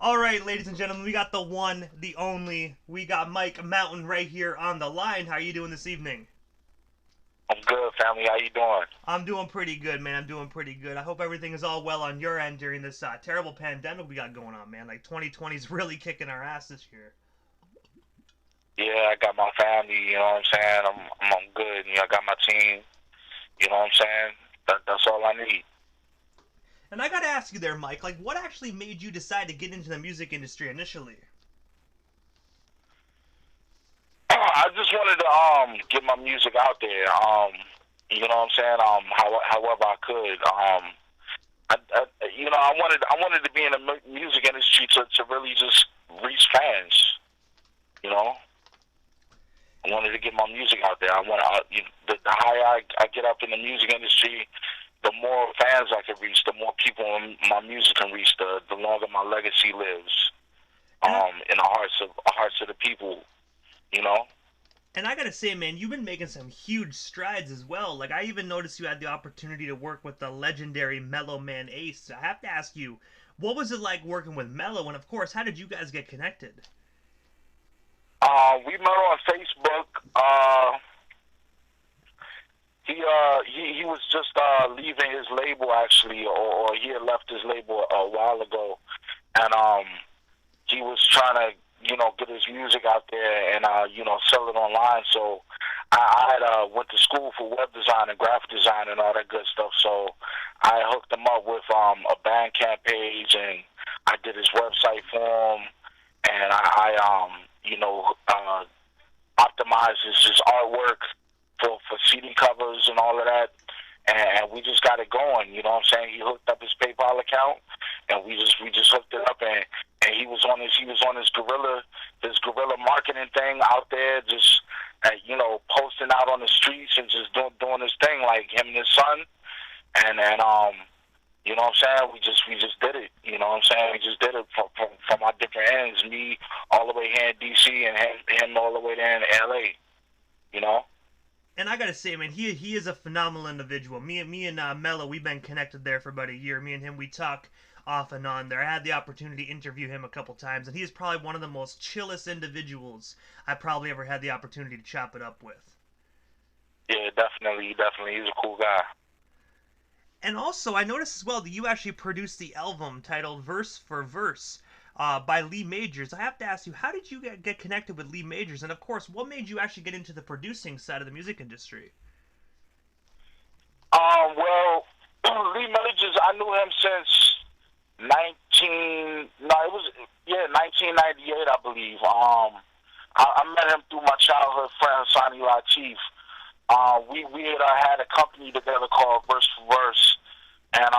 All right, ladies and gentlemen, we got the one, the only. We got Mike Mountain right here on the line. How are you doing this evening? I'm good, family. How you doing? I'm doing pretty good, man. I'm doing pretty good. I hope everything is all well on your end during this terrible pandemic we got going on, man. Like 2020 is really kicking our ass this year. Yeah, I got my family. You know what I'm saying? I'm good. You know, I got my team. You know what I'm saying? That's all I need. And I gotta ask you there, Mike, like what actually made you decide to get into the music industry initially? I just wanted to get my music out there. You know what I'm saying? However I could. I wanted to be in the music industry to really just reach fans. You know, I wanted to get my music out there. The higher I get up in the music industry, the more fans I can reach, the more people my music can reach, the longer my legacy lives And I, in the hearts of the people. You know. and I gotta say, man, you've been making some huge strides as well. Like I even noticed you had the opportunity to work with the legendary Mello Man Ace. I have to ask you, what was it like working with Mello? And of course, how did you guys get connected? We met on Facebook. He was just leaving his label actually, or he had left his label a while ago, and he was trying to get his music out there and sell it online. So I had went to school for web design and graphic design and all that good stuff. So I hooked him up with a Bandcamp page, and I did his website for him, and I optimized his artwork for CD covers and all of that, and we just got it going. You know what I'm saying? He hooked up his PayPal account, and we just hooked it up, and he was on his guerrilla marketing thing out there, just posting out on the streets and just doing his thing, like him and his son, and you know what I'm saying? We just did it. You know what I'm saying? We just did it from our different ends. Me all the way here in DC, and him all the way there in LA. You know? And I gotta say, man, he is a phenomenal individual. Me and Mello, we've been connected there for about a year. Me and him, we talk off and on there. I had the opportunity to interview him a couple times, and he is probably one of the most chillest individuals I probably ever had the opportunity to chop it up with. Yeah, definitely. He's a cool guy. And also, I noticed as well that you actually produced the album titled Verse for Verse by Lee Majors. I have to ask you, how did you get connected with Lee Majors? And of course, what made you actually get into the producing side of the music industry? Well, Lee Majors, I knew him since 1998, I believe. I met him through my childhood friend Sonny Latif. We had a company together called Verse for Verse, and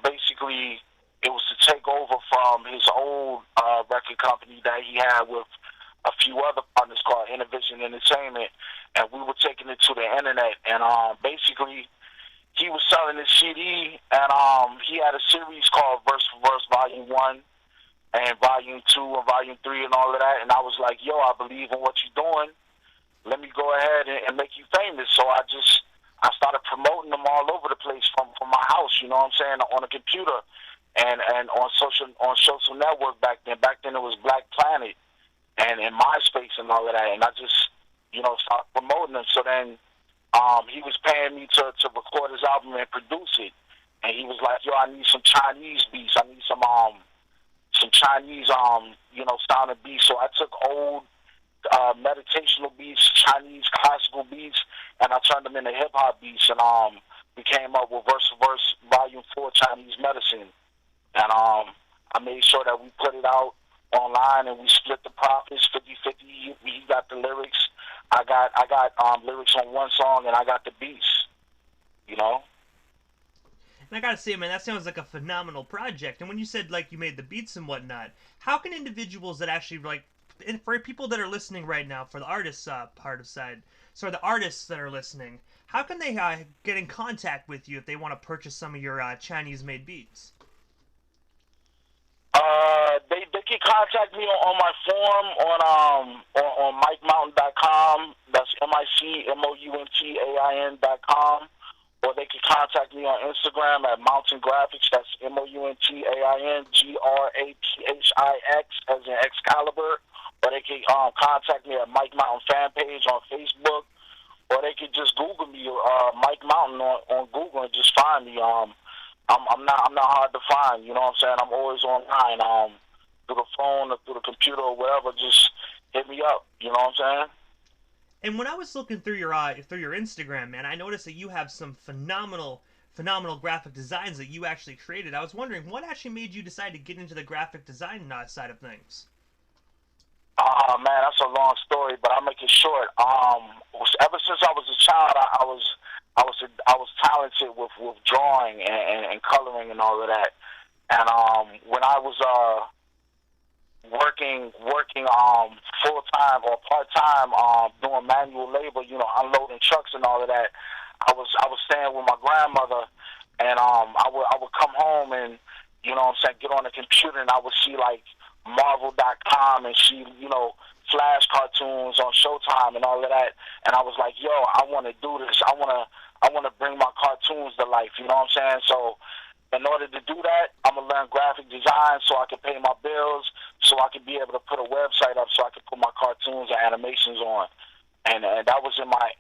basically it was to take over from his old record company that he had with a few other partners called Innovision Entertainment, and we were taking it to the internet. And basically he was selling his CD, and he had a series called Verse for Verse Volume 1 and Volume 2 and Volume 3 and all of that. And I was like, yo, I believe in what you're doing. Let me go ahead and make you famous. So I started promoting them all over the place from my house, you know what I'm saying, on a computer and on social network back then. Back then it was Black Planet and MySpace and all of that, and I just, started promoting them. So then he was paying me to record his album and produce it. And he was like, yo, I need some Chinese beats. I need some Chinese sounding beats. So I took old meditational beats, Chinese classical beats, and I turned them into hip hop beats, and we came up with Verse for Verse Volume 4 Chinese Medicine. And I made sure that we put it out online, and we split the profits 50-50. He got the lyrics. I got lyrics on one song, and I got the beats. You know? And I gotta say, man, that sounds like a phenomenal project. And when you said like you made the beats and whatnot, how can individuals that actually like, and for people that are listening right now, for the artists part of side, so the artists that are listening, how can they get in contact with you if they want to purchase some of your Chinese-made beats? They can contact me on my forum on MikeMountain.com. That's MicMountain.com. or they can contact me on Instagram at Mountain Graphics. That's MountainGraphics, as in Excalibur. Or they can contact me at Mike Mountain fan page on Facebook, or they could just Google me, Mike Mountain on Google, and just find me. I'm not hard to find. You know what I'm saying? I'm always online. Through the phone or through the computer or whatever, just hit me up. You know what I'm saying? And when I was looking through your Instagram, man, I noticed that you have some phenomenal graphic designs that you actually created. I was wondering what actually made you decide to get into the graphic design side of things. Man, that's a long story, but I'll make it short. Ever since I was a child, I was talented with drawing and coloring and all of that. And when I was working full time or part time doing manual labor, unloading trucks and all of that, I was staying with my grandmother, and I would come home and get on the computer, and I would see like Marvel.com and see Flash cartoons on Showtime and all of that, and I was like, yo, I want to do this. I want to bring my cartoons to life. You know what I'm saying? So in order to do that, I'm gonna learn graphic design so I can pay my bills, so I can be able to put a website up, so I can put my cartoons and animations on. And that was in my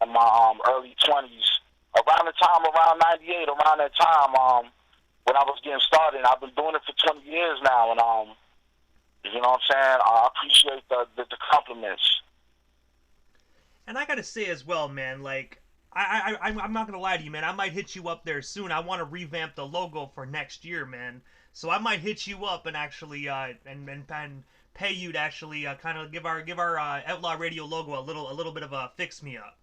early 20s, around 98, around that time when I was getting started. I've been doing it for 20 years now, and you know what I'm saying? I appreciate the compliments. And I gotta say as well, man, like I'm not gonna lie to you, man. I might hit you up there soon. I want to revamp the logo for next year, man. So I might hit you up and actually and pay you to actually kind of give our Outlaw Radio logo a little bit of a fix me up.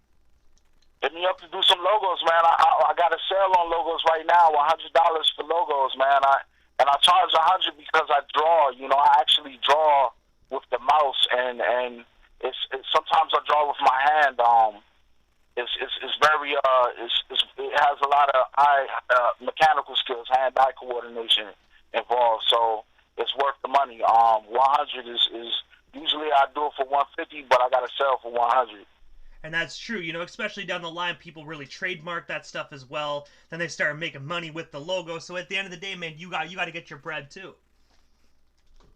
Hit me up to do some logos, man. I got a sale on logos right now, $100 for logos, man. I charge $100 because I draw. I actually draw with the mouse, and it's sometimes I draw with my hand. It's very it has a lot of mechanical skills, hand-eye coordination involved. So it's worth the money. 100 is usually I do it for 150, but I got to sell for 100. And that's true, especially down the line, people really trademark that stuff as well. Then they start making money with the logo. So at the end of the day, man, you got to get your bread too.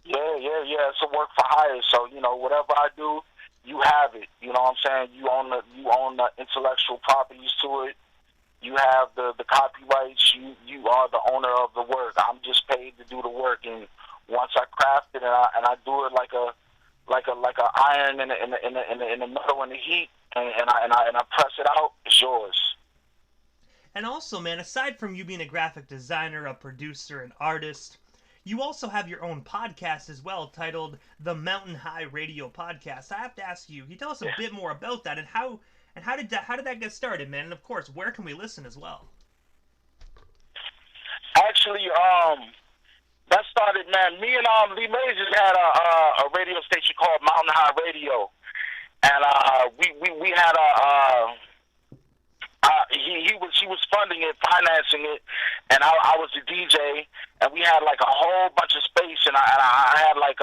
Yeah. It's a work for hire. So whatever I do, you have it. You know what I'm saying? You own the intellectual properties to it. You have the copyrights. You are the owner of the work. I'm just paid to do the work, and once I craft it and I do it like a iron in the metal in the heat, and I press it out, it's yours. And also, man, aside from you being a graphic designer, a producer, an artist, you also have your own podcast as well, titled the Mountain High Radio Podcast. I have to ask you, can you tell us a bit more about that, and how did that get started, man? And of course, where can we listen as well? Actually, that started, man. Me and Lee Mays just had a radio station called Mountain High Radio, and we had he was funding it, financing it, and I was the DJ, and we had like a whole bunch of space, and I had like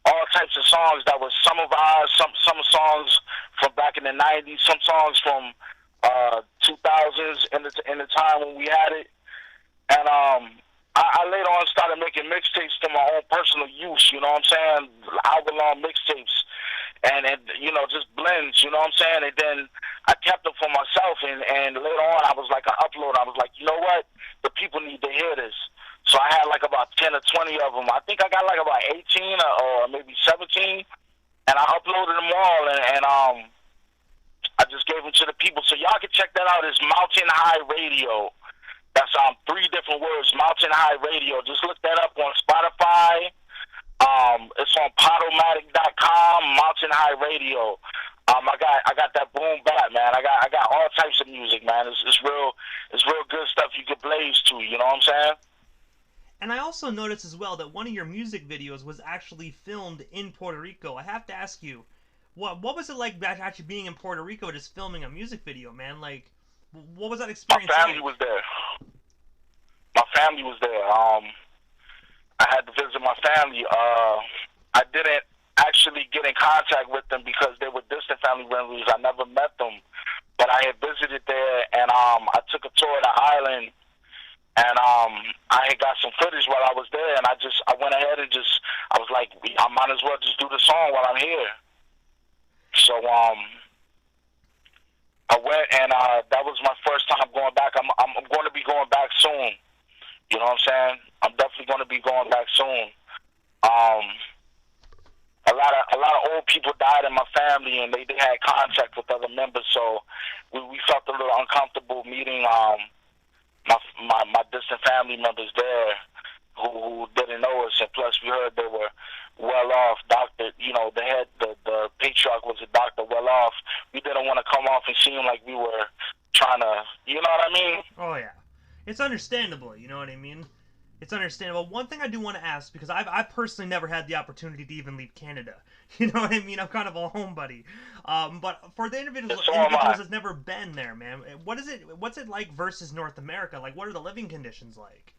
all types of songs that was some of ours, some songs from back in the 90s, some songs from 2000s in the time when we had it, and I later on started making mixtapes to my own personal use. You know what I'm saying? Hour-long mixtapes. And just blends, you know what I'm saying? And then I kept them for myself, and later on I was like an upload. I was like, you know what? The people need to hear this. So I had like about 10 or 20 of them. I think I got like about 18 or maybe 17, and I uploaded them all, and I just gave them to the people. So y'all can check that out. It's Mountain High Radio. That's 3 different words, Mountain High Radio. Just look that up on Spotify. It's on Podomatic.com, Mountain High Radio. I got that boom bap, man. I got all types of music, man. It's real good stuff you can blaze to, you know what I'm saying? And I also noticed as well that one of your music videos was actually filmed in Puerto Rico. I have to ask you, what was it like actually being in Puerto Rico, just filming a music video, man? Like, what was that experience like? My family was there. I had to visit my family. I didn't actually get in contact with them because they were distant family members. I never met them. But but I had visited there, and I took a tour of the island, and I had got some footage while I was there, and I went ahead and I was like, I might as well just do the song while I'm here. So I went, and that was my first time going back. I'm going to be going back soon. You know what I'm saying? I'm definitely going to be going back soon. A lot of old people died in my family, and they had contact with other members, so we felt a little uncomfortable meeting my distant family members there who didn't know us, and plus we heard they were well off. Doctor, the patriarch was a doctor, well off. We didn't want to come off and seem like we were trying to, you know what I mean? Oh yeah, it's understandable. You know what I mean? It's understandable. One thing I do want to ask, because I've personally never had the opportunity to even leave Canada. You know what I mean? I'm kind of a homebody. But for the individuals that's never been there, man, what's it like versus North America? Like, what are the living conditions like?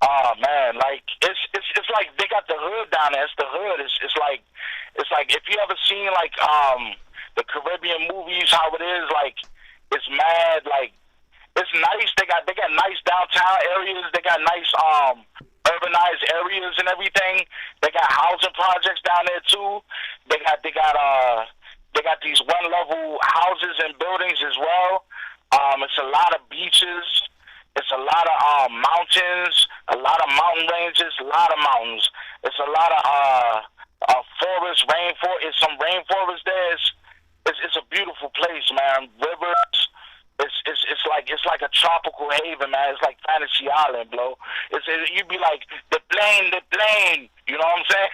Oh man, like it's like they got the hood down there. It's the hood. It's like if you ever seen like the Caribbean movies, how it is, like it's mad, like it's nice. They got nice downtown areas. They got nice urbanized areas and everything. They got housing projects down there too. They got these one level houses and buildings as well. It's a lot of beaches. It's a lot of mountains, a lot of mountain ranges, a lot of mountains. It's a lot of forest, rainforest. It's some rainforest there. It's a beautiful place, man. Rivers. It's like a tropical haven, man. It's like Fantasy Island, bro. You'd be like the plane. You know what I'm saying?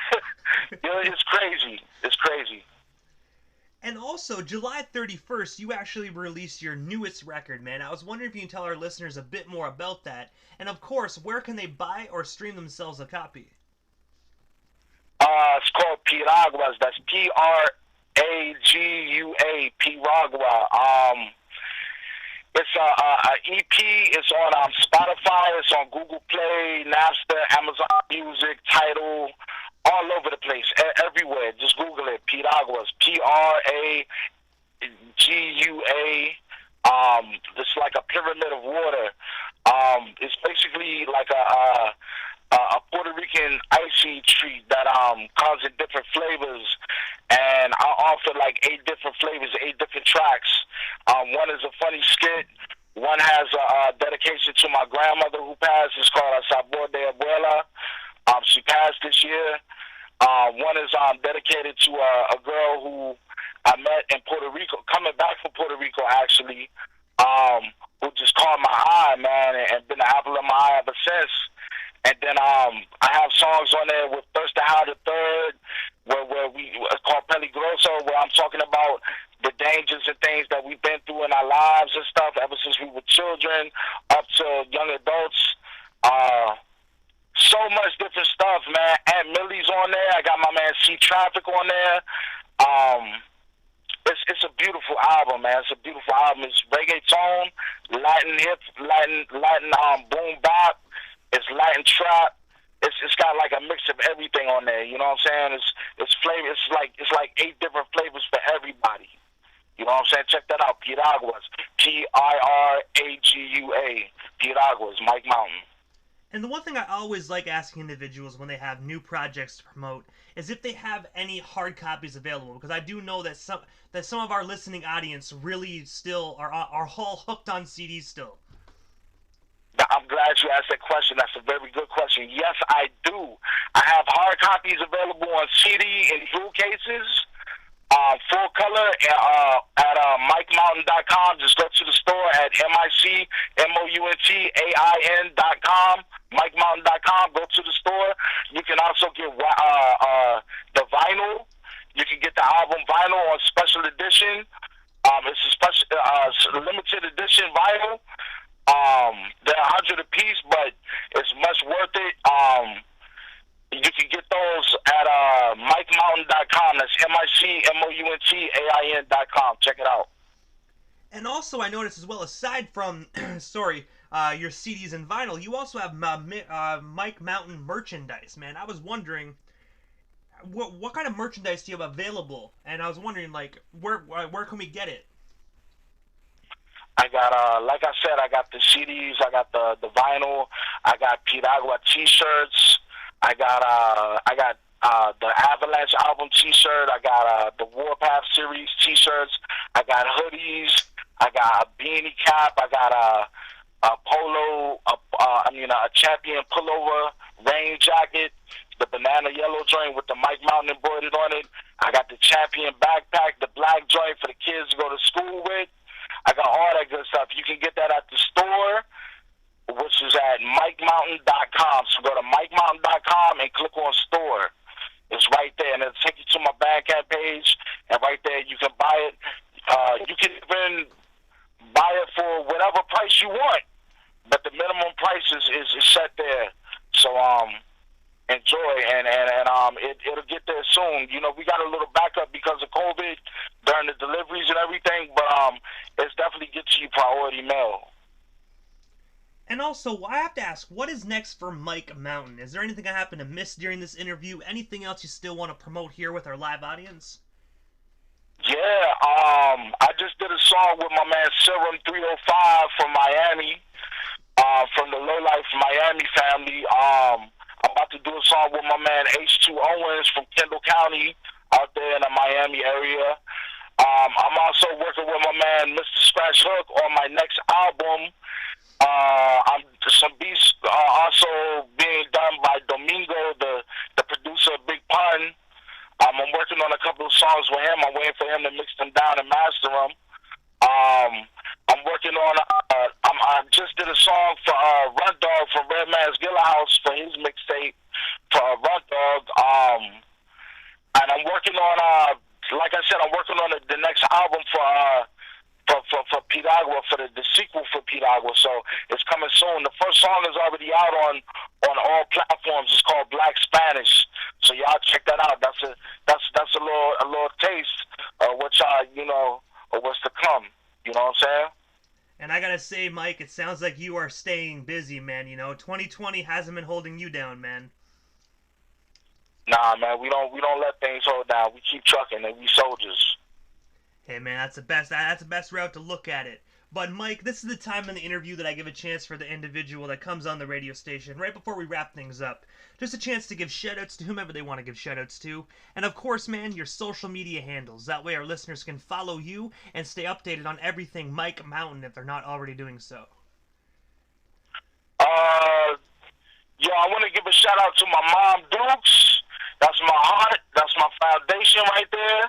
It's crazy. It's crazy. And also, July 31st, you actually released your newest record, man. I was wondering if you can tell our listeners a bit more about that. And of course, where can they buy or stream themselves a copy? It's called Piraguas. That's P-R-A-G-U-A, Piragua. It's a EP. It's on Spotify. It's on Google Play, Napster, Amazon Music, Tidal, all over the place, everywhere. Just Google it. Piraguas, P-R-A-G-U-A. It's like a pyramid of water. It's basically like a Puerto Rican icy treat that comes in different flavors, and I offer like 8 different flavors, 8 different tracks. One is a funny skit. One has a dedication to my grandmother who passed. It's called A Sabor de Abuela. She passed this year. One is dedicated to a girl who I met in Puerto Rico, coming back from Puerto Rico actually, who just caught my eye, man, and been the apple of my eye ever since. And then I have songs on there with Thirsty How the Third, where it's called Peligroso, where I'm talking about the dangers and things that we've been through in our lives and stuff ever since we were children up to young adults. So much different stuff, man. Aunt Millie's on there. I got my man C Traffic on there. It's a beautiful album, man. It's a beautiful album. It's reggaeton, Latin hip, Latin boom bop. It's Latin trap. It's got like a mix of everything on there. You know what I'm saying? It's flavor. It's like 8 different flavors for everybody. You know what I'm saying? Check that out. Piraguas, P-I-R-A-G-U-A. Piraguas, Mike Mountain. And the one thing I always like asking individuals when they have new projects to promote is if they have any hard copies available, because I do know that some of our listening audience really still are all hooked on CDs still. I'm glad you asked that question. That's a very good question. Yes, I do. I have hard copies available on CD in jewel cases, full color at MikeMountain.com. Just go to the store at MikeMountain.com. MikeMountain.com. Go to the store. You can also get the vinyl. You can get the album vinyl on special edition. It's a special limited edition vinyl. They're 100 a piece, but it's much worth it. You can get those at MikeMountain.com. That's MikeMountain.com. Check it out. And also, I noticed as well, aside from your CDs and vinyl, you also have Mike Mountain merchandise. Man, I was wondering what kind of merchandise do you have available? And I was wondering, like, where can we get it? I got, like I said, I got the CDs, I got the vinyl, I got Piragua T-shirts, I got the Avalanche album T-shirt, I got the Warpath series T-shirts, I got hoodies, I got a beanie cap, I got a polo, a champion pullover, rain jacket, the banana yellow joint with the Mike Mountain embroidered on it. I got the champion backpack, the black joint for the kids to go to school with. I got all that good stuff. You can get that at the store, which is at MikeMountain.com. So go to MikeMountain.com and click on store. It's right there, and it'll take you to my Bandcamp page, and right there you can buy it. You can even buy it for whatever price you want, but the minimum price is set there. So enjoy, and it'll get there soon. You know, we got a little backup because of COVID during the deliveries and everything, but it's definitely get to you priority mail. And also, I have to ask, what is next for Mike Mountain? Is there anything I happen to miss during this interview? Anything else you still want to promote here with our live audience? Yeah, I just did a song with my man Serum 305 from Miami, from the Low Life Miami family. I'm about to do a song with my man H2 Owens from Kendall County out there in the Miami area. I'm also working with my man Mr. Scratch Hook on my next album. Some beats also being done by Domingo, the producer of Big Pun. I'm working on a couple of songs with him. I'm waiting for him to mix them down and master them. I'm working on. I just did a song for Run Dog from Red Man's Gilla House for his mixtape for Run Dog. And I'm working on. Like I said, I'm working on the next album for Piragua, for the sequel for Piragua. So it's coming soon. The first song is already out on all platforms. It's called Black Spanish. So y'all check that out. That's a little taste of what y'all, of what's to come. You know what I'm saying? And I gotta say, Mike, it sounds like you are staying busy, man. 2020 hasn't been holding you down, man. Nah, man, we don't let things hold down. We keep trucking, and we soldiers. Hey, man, that's the best route to look at it. But Mike, this is the time in the interview that I give a chance for the individual that comes on the radio station right before we wrap things up. Just a chance to give shoutouts to whomever they want to give shoutouts to. And of course, man, your social media handles. That way our listeners can follow you and stay updated on everything Mike Mountain if they're not already doing so. I want to give a shout out to my mom, Dukes. That's my heart. That's my foundation right there.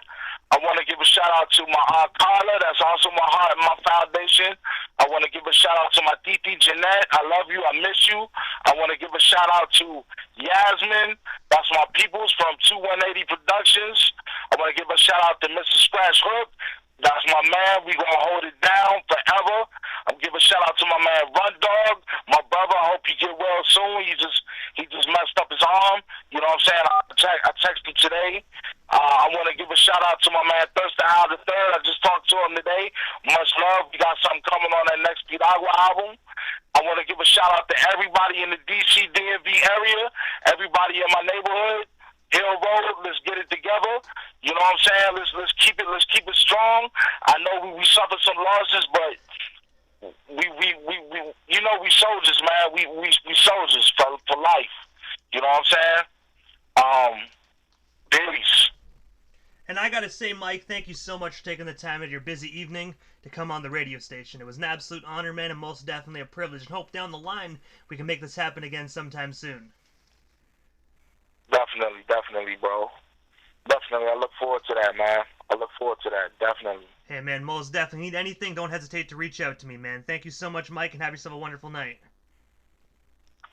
I want to give a shout out to my Aunt Carla. That's also my heart and my foundation. I want to give a shout out to my Titi Jeanette. I love you. I miss you. I want to give a shout out to Yasmin. That's my peoples from 2180 Productions. I want to give a shout out to Mr. Scratch Hook. That's my man. We gonna hold it down forever. I'm give a shout out to my man Run Dog, my brother. I hope he get well soon. He just messed up his arm. You know what I'm saying? I texted him today. I want to give a shout out to my man Thurston Howell III. I just talked to him today. Much love. We got something coming on that next Piragua album. I want to give a shout out to everybody in the DC DMV area, everybody in my neighborhood. Hill Road, let's get it together. You know what I'm saying? Let's keep it strong. I know we suffered some losses, but we soldiers, man. We soldiers for life. You know what I'm saying? Babies. And I gotta say, Mike, thank you so much for taking the time out of your busy evening to come on the radio station. It was an absolute honor, man, and most definitely a privilege. And hope down the line we can make this happen again sometime soon. Definitely, bro. Definitely. I look forward to that, man. I look forward to that. Definitely. Hey, man, most definitely. Need anything, don't hesitate to reach out to me, man. Thank you so much, Mike, and have yourself a wonderful night.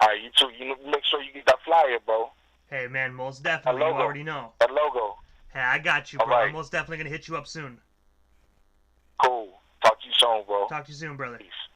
All right, you too. You make sure you get that flyer, bro. Hey, man, most definitely. You already know. That logo. Hey, I got you, bro. Right. I'm most definitely going to hit you up soon. Cool. Talk to you soon, bro. Talk to you soon, brother. Peace.